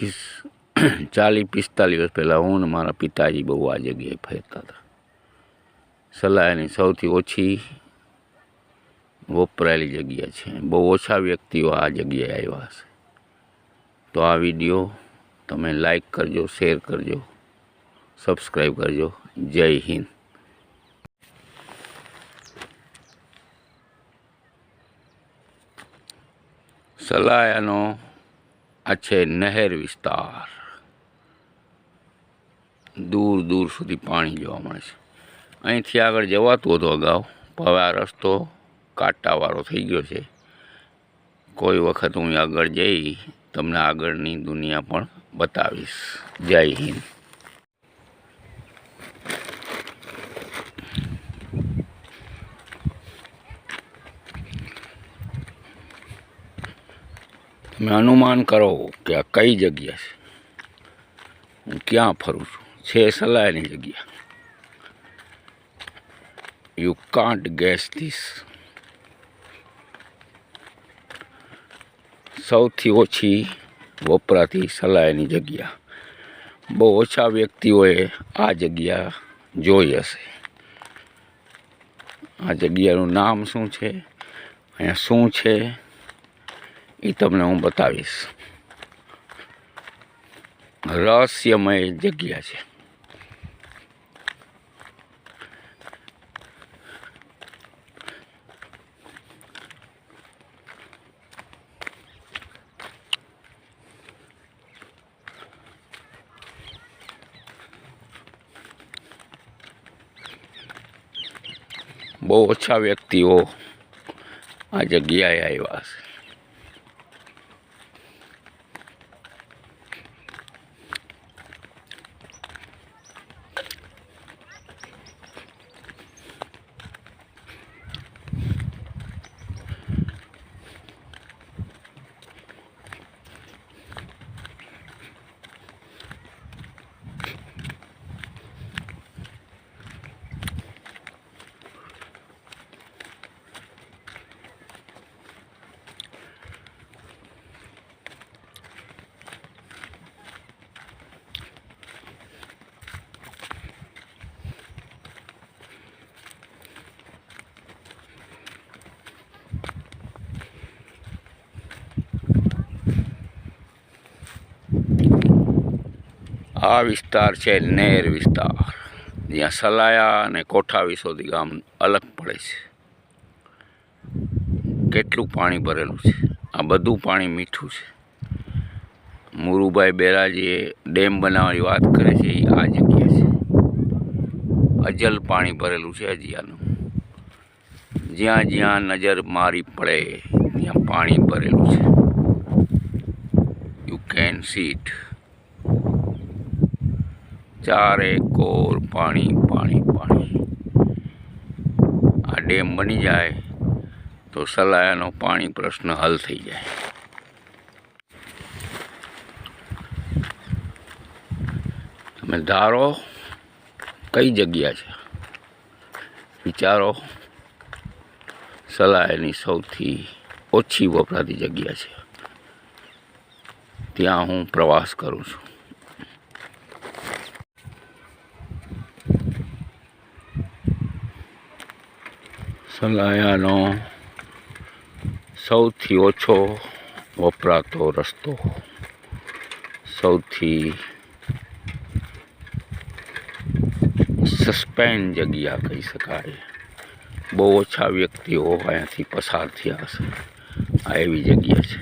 40-45 વર્ષ પહેલાં હું ને મારા પિતાજી બહુ આ જગ્યાએ ફરતા હતા. સલાયાની સૌથી ઓછી વપરાયેલી જગ્યા છે. બહુ ઓછા વ્યક્તિઓ આ જગ્યાએ આવ્યા હશે. તો આ વિડીયો તમે લાઈક કરજો, શેર કરજો, સબસ્ક્રાઈબ કરજો. જય હિન્દ. સલાયાનો આ છે નહેર વિસ્તાર. દૂર દૂર સુધી પાણી જોવા મળે છે. અહીંથી આગળ જવાતું હતું અગાઉ, પણ હવે આ રસ્તો કાંટાવાળો થઈ ગયો છે. કોઈ વખત હું આગળ જઈ તમને આગળની દુનિયા પણ બતાવીશ. જય હિન્દ. તમે અનુમાન કરો કે આ કઈ જગ્યા છે, હું ક્યાં ફરું છું. છે સલાયાની જગ્યા. You can't gas this. સૌથી ઓછી વપરાતી સલાયાની જગ્યા. બહુ ઓછા વ્યક્તિઓએ આ જગ્યા જોઈ હશે. આ જગ્યાનું નામ શું છે, અહીંયા શું છે, એ તમને હું બતાવીશ. રહસ્યમય જગ્યા છે. બહુ ઓછા વ્યક્તિઓ આ જગ્યાએ આવ્યા છે. આ વિસ્તાર છે નહેર વિસ્તાર, જ્યાં સલાયા અને કોઠાવી સુધી ગામ અલગ પડે છે. કેટલું પાણી ભરેલું છે. આ બધું પાણી મીઠું છે. મુરુભાઈ બેરાજીએ ડેમ બનાવવાની વાત કરે છે, એ આ જગ્યા છે. અજલ પાણી ભરેલું છે હજી આનું. જ્યાં જ્યાં નજર મારી પડે ત્યાં પાણી ભરેલું છે. You can see it. ચારે કોર પાણી પાણી પાણી. આ ડેમ બની જાય તો સલાયાનો પાણી પ્રશ્ન હલ થઈ જાય. તમે ધારો કઈ જગ્યા છે, વિચારો. સલાયાની સૌથી ઓછી વપરાતી જગ્યા છે. ત્યાં હું પ્રવાસ કરું છું. સલાયાનો સૌથી ઓછો વપરાતો રસ્તો, સૌથી સસ્પેન્ડ જગ્યા કહી શકાય. બહુ ઓછા વ્યક્તિઓ અહીંયાથી પસાર થયા હશે. આ એવી જગ્યા છે.